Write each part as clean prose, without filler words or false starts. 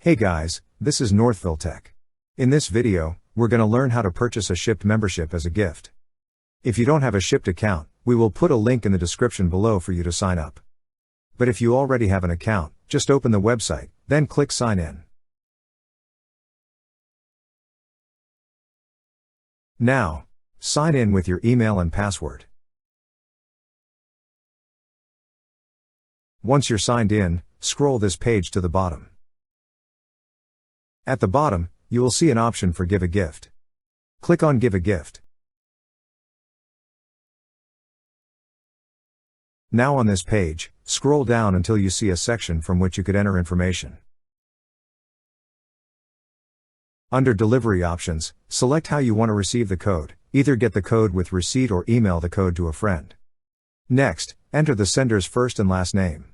Hey guys, this is Northville Tech. In this video, we're going to learn how to purchase a Shipt membership as a gift. If you don't have a Shipt account, we will put a link in the description below for you to sign up. But if you already have an account, just open the website, then click Sign In. Now, sign in with your email and password. Once you're signed in, scroll this page to the bottom. At the bottom, you will see an option for Give a Gift. Click on Give a Gift. Now on this page, scroll down until you see a section from which you could enter information. Under Delivery Options, select how you want to receive the code, either get the code with receipt or email the code to a friend. Next, enter the sender's first and last name.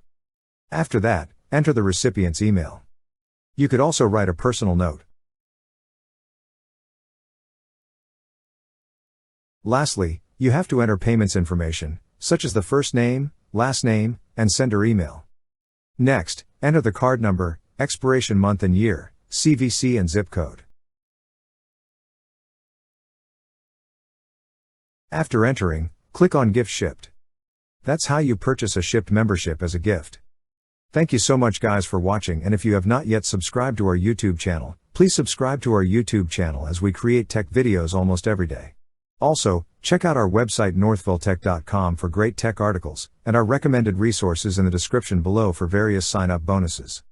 After that, enter the recipient's email. You could also write a personal note. Lastly, you have to enter payments information, such as the first name, last name, and sender email. Next, enter the card number, expiration month and year, CVC and zip code. After entering, click on Gift Shipt. That's how you purchase a Shipt membership as a gift. Thank you so much guys for watching, and if you have not yet subscribed to our YouTube channel, please subscribe to our YouTube channel as we create tech videos almost every day. Also, check out our website northvilletech.com for great tech articles, and our recommended resources in the description below for various sign-up bonuses.